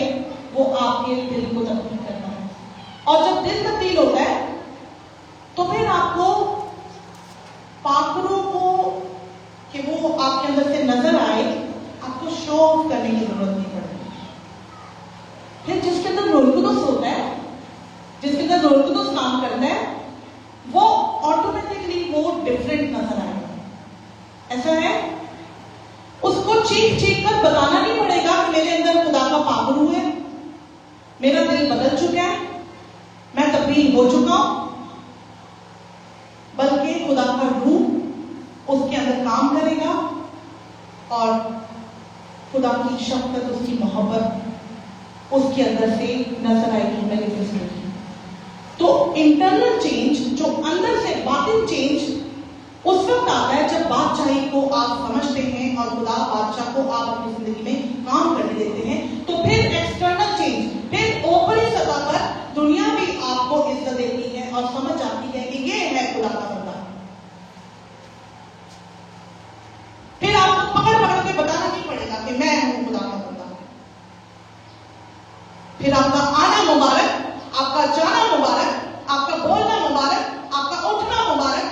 वो आपके दिल को तब्दील करता है। और जब दिल तब्दील होता है तो फिर आपको पाखरों को कि वो आपके अंदर से नजर आए, आपको शो ऑफ करने की जरूरत नहीं पड़ती। फिर जिसके अंदर रूह कुदुस होता है, जिसके अंदर रूह कुदुस काम करता है, वो ऑटोमेटिकली वो डिफरेंट नजर आएगा। ऐसा है, उसको चीख कर बताना नहीं पड़ेगा कि मेरे अंदर खुदा का पाखरू है, मेरा दिल बदल चुका है, मैं तब्दील हो चुका हूं, बल्कि खुदा का रूह उसके अंदर काम करेगा और खुदा की शफकत, उसकी मोहब्बत उसके अंदर से नजर आएगी, मैनिफेस्ट होगी। तो इंटरनल चेंज, जो अंदर से बातिन चेंज, उस वक्त आता है जब बादशाही को आप समझते हैं और खुदा बादशाह को आप अपनी जिंदगी में काम करने देते हैं। तो फिर एक्सटर्नल चेंज, फिर ऊपरी सतह पर दुनिया भी आपको इज्जत देती है और समझ आती है कि ये है खुदा का बंदा। फिर आपको पकड़ पकड़ के बताना नहीं पड़ेगा कि मैं हूं खुदा का बंदा। फिर आपका आना मुबारक, आपका जाना मुबारक, आपका बोलना मुबारक, आपका उठना मुबारक,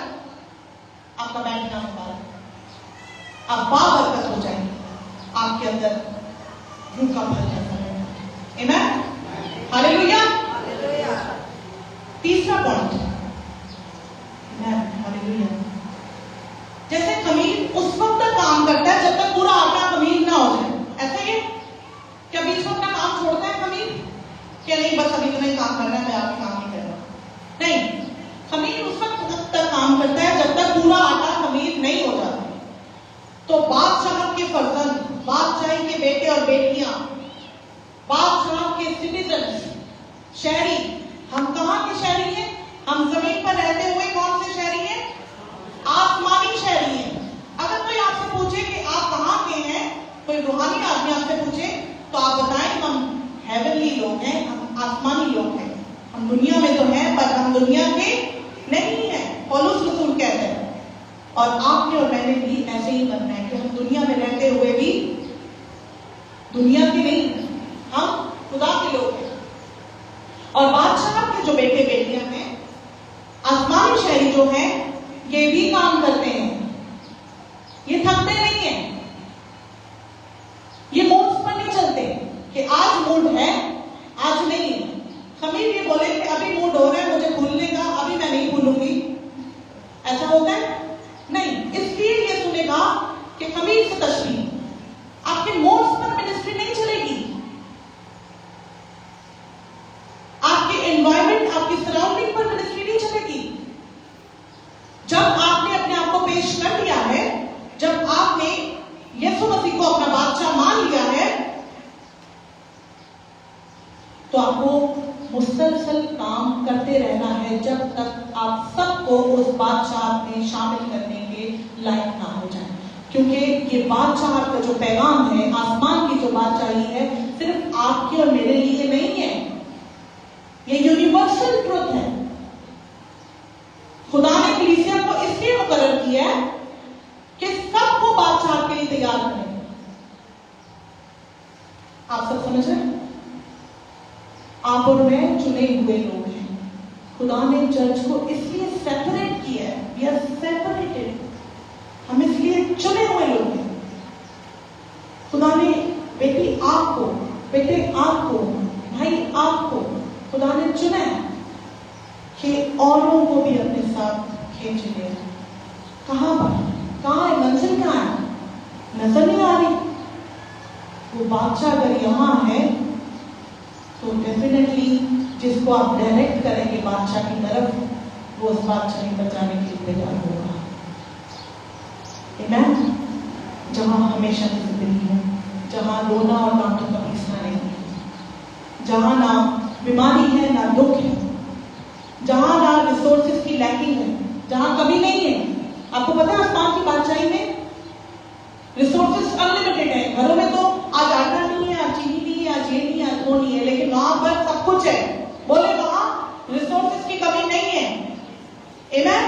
आपका बैठना मुबारक। आप बाबरकत हो जाएंगे, आपके अंदर रूह का भर जाता है। आमीन, हालेलुया। तीसरा पॉइंट, हालेलुया। जैसे खमीर उस वक्त तक काम करता है जब तक पूरा आटा खमीर ना हो जाए। ऐसा ही है क्या? बीच में अपना काम छोड़ता है खमीर क्या? नहीं, बस अभी तो नहीं काम करना है, मैं आपके काम नहीं कर रहा। नहीं, खमीर उस वक्त तक काम करता है जब तक पूरा आटा खमीर नहीं हो जाता। तो बादशाह के फर्जंद, बादशाही के बेटे और बेटियां, बादशाह के सिटीजन, शहरी, हम कहां के शहरी हैं? हम जमीन पर रहते हुए कौन से शहरी हैं? आसमानी शहरी हैं। अगर कोई आपसे पूछे कि आप कहां के हैं, कोई रूहानी आदमी आपसे पूछे, तो आप बताएं हम हेवनली लोग हैं, हम आसमानी लोग हैं। हम दुनिया में तो हैं पर हम दुनिया के नहीं है, पौलुस रसूल कहते हैं। और आपने और मैंने भी ऐसे ही बनना है कि हम दुनिया में रहते हुए भी दुनिया के नहीं, हम खुदा के लोग हैं। और बादशाह के जो बेटे बेटियां हैं, आसमानी शहरी जो हैं, ये भी काम करते हैं, ये थकते नहीं है, ये मूड पर नहीं चलते कि आज मूड है, आज नहीं। खमीर ये बोले कि अभी मूड हो रहा है मुझे भूलने का, अभी मैं नहीं भूलूंगी, ऐसा होता है नहीं। इसलिए ये सुनेगा कि खमीर से तशबीह, आपके मूड्स पर मिनिस्ट्री नहीं चलेगी, आपके एनवायरमेंट, आपकी सराउंडिंग पर मिनिस्ट्री नहीं चलेगी। जब आपने अपने आप को पेश कर दिया है, जब आपने यीशु मसीह को अपना बादशाह मान लिया है, तो आपको मुसलसल काम करते रहना है जब तक आप सबको उस बादशाह में शामिल करने के लायक ना हो जाए। क्योंकि ये बादशाह का जो पैगाम है, आसमान की जो बादशाही है, सिर्फ आपके और मेरे लिए नहीं है, ये यूनिवर्सल ट्रुथ है। खुदा ने कलीसिया को इसलिए मुकर्रर किया है कि सबको बादशाह के लिए तैयार करें। आप सब समझ रहे हैं? आप और मैं चुने हुए लोग हैं। खुदा ने चर्च को इसलिए सेपरेट किया है, वी आर सेपरेटेड, हम इसलिए चुने हुए लोग हैं। खुदा ने बेटी आपको, बेटे आपको, भाई आपको खुदा ने चुना है कि औरों को भी अपने साथ खींच ले। कहां पर, कहां है मंजिल, कहां है? नजर नहीं आ रही। वो बादशाह अगर यहां है तो डेफिनेटली जिसको आप डायरेक्ट करेंगे बादशाह की तरफ, वो उस बादशाह पर जाने के लिए तैयार होगा। आमीन। जहां हमेशा की जिंदगी है, जहां रोना और डांटों का पीसना नहीं है, जहां ना बीमारी है ना दुख है, जहां ना रिसोर्सेज की लैकिंग है, जहां कभी नहीं है। आपको पता है आसमान की बादशाही में रिसोर्सेज अनलिमिटेड है। घरों में तो आज आटा नहीं है, आज चीनी नहीं है, आज ये नहीं है, आज वो नहीं है, लेकिन वहां पर सब कुछ है। बोले वहां रिसोर्सेज की कमी नहीं है। आमीन।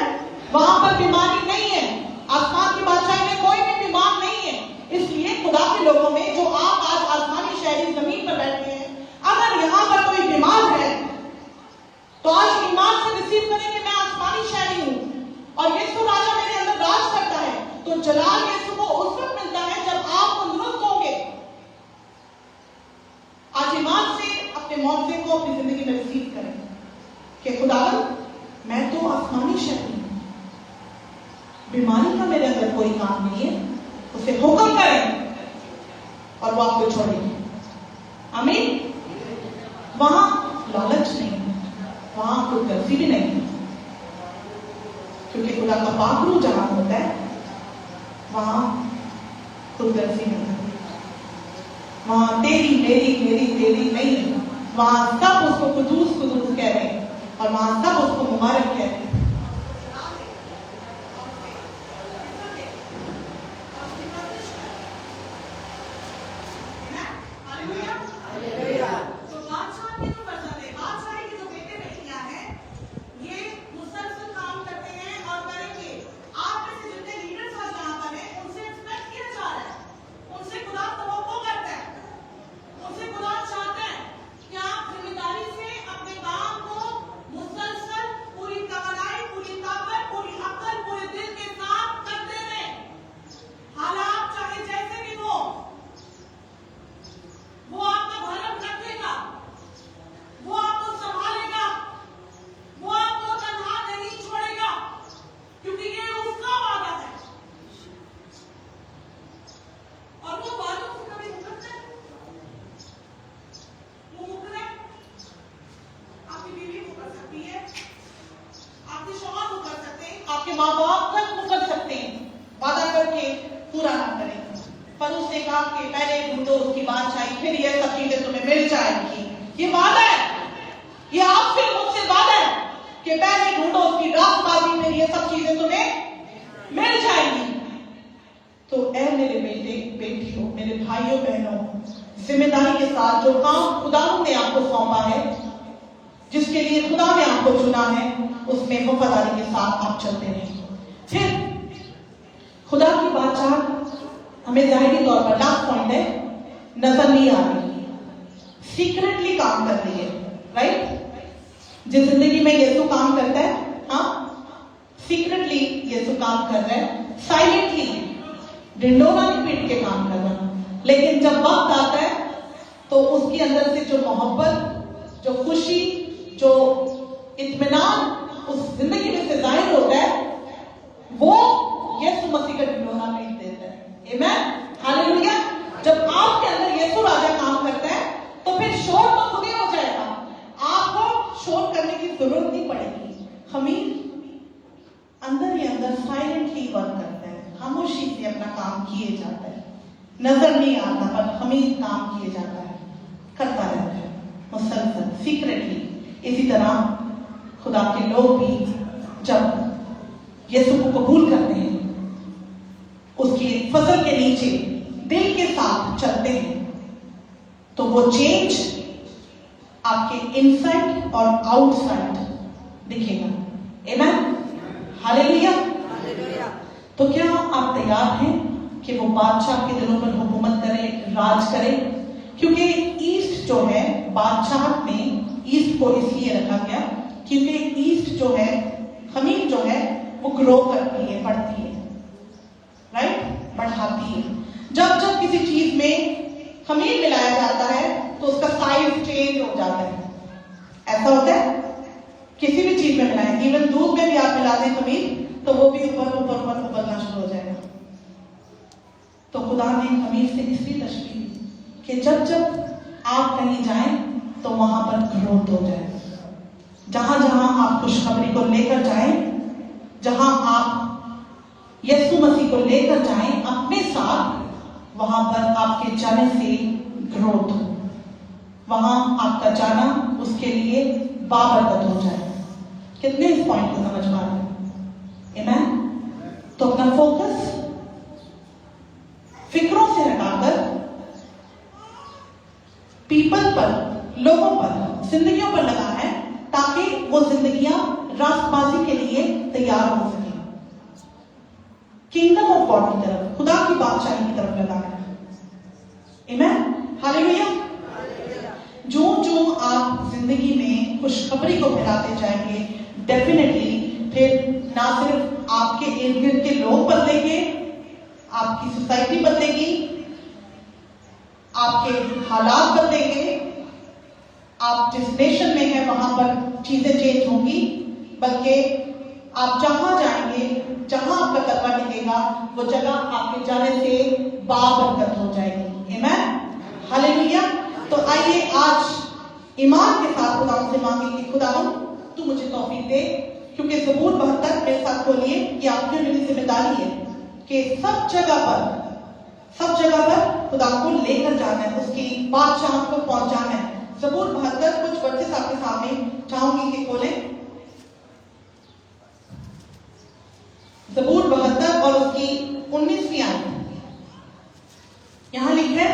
वहां पर बीमारी नहीं है। आसमान की बादशाही में कोई भी बीमार नहीं है। इसलिए खुदा के लोगों में जो आप आज आसमानी शहरी जमीन पर बैठे हैं, अगर यहां पर कोई बीमार है तो आज ईमान से रिसीव करें कि मैं आसमानी शहरी हूं और यीशु राजा मेरे अंदर राज करता है। तो जलाल यीशु को उस वक्त मिलता है जब आप तंदुरुस्त होंगे। आज ईमान से अपने मौके को अपनी जिंदगी में रिसीव करें कि खुदावन मैं तो आसमानी शहरी हूं, बीमारी का मेरे अंदर कोई काम नहीं है, उसे हुक्म करें और वो आपको छोड़ेगी। आमीन। वहां लालच नहीं है, वहां खुदगर्जी भी नहीं है, क्योंकि खुदा का पाकरू जहां होता है वहां खुदगर्जी नहीं है। वहां तेरी मेरी मेरी तेरी नहीं है। वहां सब उसको कुदूस कुदूस कह रहे हैं और वहां सब उसको मुबारक कह रहे हैं। जिम्मेदारी के साथ जो काम खुदा ने आपको सौंपा है, जिसके लिए खुदा ने आपको चुना है, उसमें वफादारी के साथ आप चलते रहें। फिर खुदा की बादशाह हमें जाहिरी तौर पर लास्ट पॉइंट है, नजर नहीं आ रही, सीक्रेटली काम कर रही है। राइट। जिस जिंदगी में यीशु काम करता है, हाँ, सीक्रेटली यीशु काम कर रहा है, साइलेंटली ढिंडोरा नहीं पीट के काम कर रहा है। लेकिन जब वक्त आता है तो उसके अंदर से जो मोहब्बत, जो खुशी, जो इत्मीनान उस जिंदगी में से जाहिर होता है, वो यीशु मसीह का ढिंडोरा पीट देता है। आमीन। हालेलुया। जब आपके अंदर यीशु राजा काम करता है तो फिर शोर तो खुद ही हो जाएगा, आपको शोर करने की जरूरत नहीं पड़ेगी। खमीर अंदर ही अंदर साइलेंटली वर्क करता है, खामोशी से अपना काम किए जाता है, नजर नहीं आता पर हमें काम किए जाता है, करता रहता है मुसलसल सीक्रेटली। इसी तरह खुदा के लोग भी जब यीशु को कबूल करते हैं, उसकी फसल के नीचे दिल के साथ चलते हैं तो वो चेंज आपके इनसाइड और आउटसाइड दिखेगा। आमीन, हालेलुया। तो क्या आप तैयार हैं कि वो बादशाह के दिलों पर हुकूमत करे, राज करे? क्योंकि ईस्ट जो है, बादशाह में ईस्ट को इसलिए रखा गया क्योंकि ईस्ट जो है, खमीर जो है, वो ग्रो करती है, बढ़ती है, राइट, बढ़ाती है। जब जब किसी चीज में खमीर मिलाया जाता है तो उसका साइज चेंज हो जाता है। ऐसा होता है किसी भी चीज में मिलाएं, इवन दूध में भी आप मिलाते हैं खमीर तो वो भी ऊपर ऊपर ऊपर उबलना शुरू हो जाएगा। तो खुदा ने खमीर से इसलिए तशबीह दी कि जब जब आप कहीं जाएं तो वहां पर ग्रोथ हो जाए। जहां जहां आप खुशखबरी को लेकर जाएं, जहां आप यीशु मसीह को लेकर जाएं अपने साथ, वहां पर आपके जाने से ग्रोथ हो, वहां आपका जाना उसके लिए बाबरकत हो जाए। कितने इस पॉइंट को समझ पा रहे हैं? आमीन। तो अपना फोकस फिक्रों से हटाकर पीपल पर, लोगों पर, जिंदगियों पर लगाना है ताकि वो जिंदगियां रास्तबाजी के लिए तैयार हो सके, किंगडम ऑफ गॉड की तरफ, खुदा की बादशाही की तरफ लगाना है। आमीन, हालेलुया। जो जो आप जिंदगी में खुशखबरी को फैलाते जाएंगे, डेफिनेटली फिर ना सिर्फ आपके इर्द गिर्द के लोग बदलेंगे, आपकी सोसाइटी बदलेगी, आपके हालात बदलेंगे, आप जिस नेशन में हैं वहां पर चीजें चेंज होंगी, बल्कि आप जहां जाएंगे, जहां आपका कदम टिकेगा, वो जगह आपके जाने से बाबरकत हो जाएगी। आमीन, हालेलुया। तो आइए आज ईमान के साथ खुदा से मांगे कि खुदा तू मुझे तौफीक दे, क्योंकि ज़बूर 72 मेरे साथ बोलिए कि आपकी मेरी जिम्मेदारी है कि सब जगह पर खुदा को लेकर जाना है, उसकी बादशाह को पहुंचाना है। ज़बूर 72 कुछ वर्सेस आपके सामने चाहूंगी कि खोलें। ज़बूर 72 और उसकी 19वीं आयत। यहां लिखा है,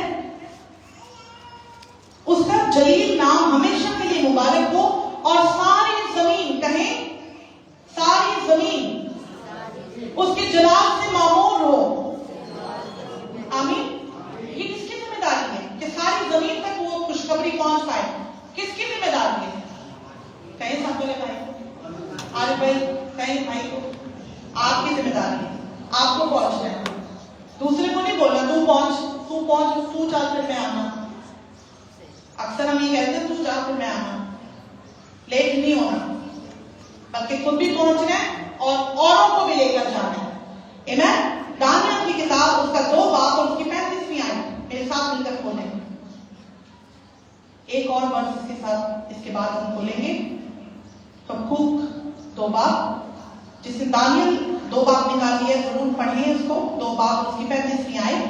उसका जलील नाम हमेशा के लिए मुबारक हो और सारी जमीन, कहें सारी जमीन उसके जलाल से मामूर हो। आमीन। ये किसकी जिम्मेदारी है कि सारी जमीन तक वो खुशखबरी पहुंच पाए? किसकी जिम्मेदारी है? कहें संतोले भाई को, आरिफ भाई, कहें भाई को, आपकी जिम्मेदारी है, आपको पहुंचना है। दूसरे को नहीं बोलना तू पहुंच, तू चल फिर मैं आना। अक्सर हम ये कहते हैं तू चल फिर मैं आना, लेट नहीं होना, बल्कि खुद भी पहुंचना है और औरों को भी लेकर जाना है। आमीन। दानियल की किताब उसका 2 बाब और उसकी 35वीं आयत मेरे साथ मिलकर खोलें। एक और वर्ष इसके साथ, इसके बाद हम खोलेंगे हबक्कूक 2 बाब, जिसने दानियल 2 बाब निकाल लिया, जरूर पढ़िए उसको। 2 बाब उसकी 35वीं आयत।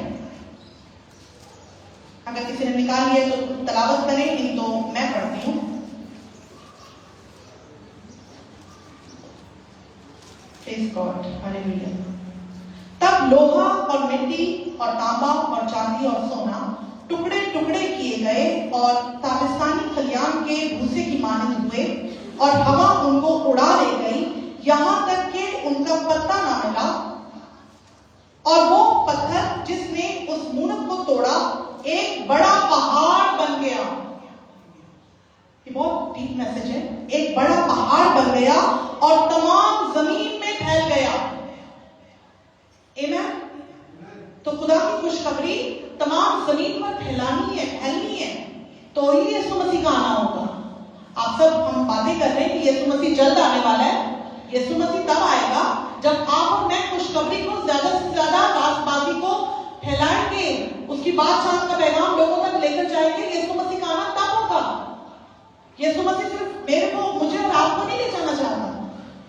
अगर किसी ने निकाल लिया तो तलावत करें, नहीं तो मैं पढ़ती हूं। Praise God, hallelujah. तब लोहा और मिट्टी और तांबा और चांदी और सोना टुकड़े टुकड़े किए गए और ताबिस्तानी खलियान के भूसे की मानद हुए और हवा उनको उड़ा ले गई, यहां तक कि उनका पत्ता ना मिला। और वो पत्थर जिसने उस मूरत को तोड़ा एक बड़ा पहाड़ बन गया। ये बहुत डीप मैसेज है। एक बड़ा पहाड़ बन गया और तमाम जमीन में फैल गया। आमीन। तो खुदा की खुशखबरी तमाम जमीन पर फैलनी है तो ही यीशु मसीह का आना होगा। आप सब हम बातें कर रहे हैं कि यीशु मसीह जल्द आने वाला है। यीशु मसीह तब आएगा जब आप और मैं खुशखबरी को ज्यादा से ज्यादा रास्तबाजी को फैलाएंगे, उसकी बादशाह का पैगाम लोगों तक लेकर जाएंगे। यीशु मसीह का आना तब होगा। यीशु मसीह सिर्फ मेरे को, मुझे और आपको नहीं ले जाना चाहता,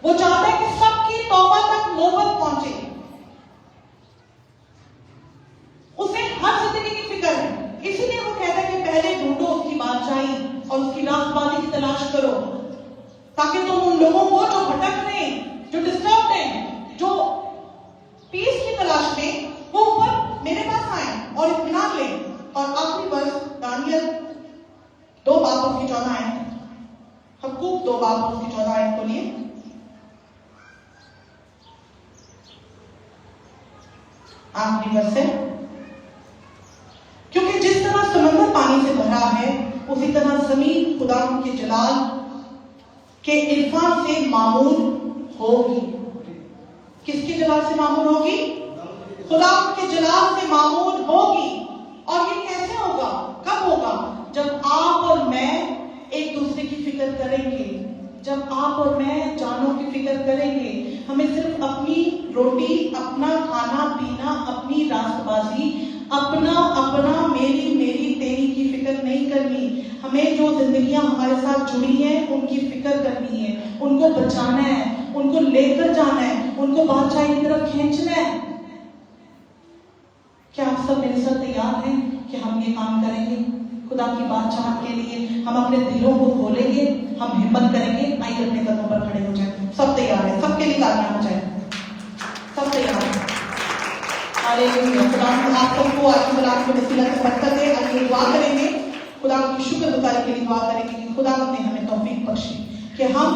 वो चाहता है कि सबकी तौबा तक नौबत पहुंचे। उसे हर जिंदगी की फिक्र है, इसीलिए वो कहता है कि पहले ढूंढो उसकी बादशाही और उसकी रास्तबाजी की तलाश करो, ताकि तुम उन लोगों को जो भटक रहे हैं, जो डिस्टर्ब हैं, जो पीस की तलाश में 2 बाब और उसकी 14 आयत खोलिए। आखिरी वर्ष है, क्योंकि जिस तरह समंदर पानी से भरा है उसी तरह जमीन खुदा के जलाल के इरफान से मामूर होगी। किसके जलाल से मामूर होगी? खुदा के जलाल से मामूर होगी। और ये कैसे होगा, कब होगा? जब आप और मैं एक दूसरे की फिक्र करेंगे, जब आप और मैं जानों की फिक्र करेंगे। हमें सिर्फ अपनी रोटी, अपना खाना पीना, अपनी रास्तबाजी, अपना अपना मेरी मेरी तेरी की फिक्र नहीं करनी। हमें जो जिंदगियां हमारे साथ जुड़ी हैं उनकी फिक्र करनी है, उनको बचाना है, उनको लेकर जाना है, उनको बादशाह की तरफ खींचना है। क्या आप सब मेरे साथ तैयार हैं कि हम ये काम करेंगे खुदा की बादशाह के लिए? हम अपने दिलों को खोलेंगे, हम हिम्मत करेंगे। आइए अपने कदमों पर खड़े हो जाए। सब तैयार है? सबके लिए तालियां हो जाए। सब तैयार है? हालेलुया। खुदा आप सबको आज सलाम के वसीला से बरकत दे। आइए दुआ करेंगे, खुदा की शुक्रगुजारी के लिए दुआ करेंगे कि खुदा ने हमें तौफीक बख्शी कि हम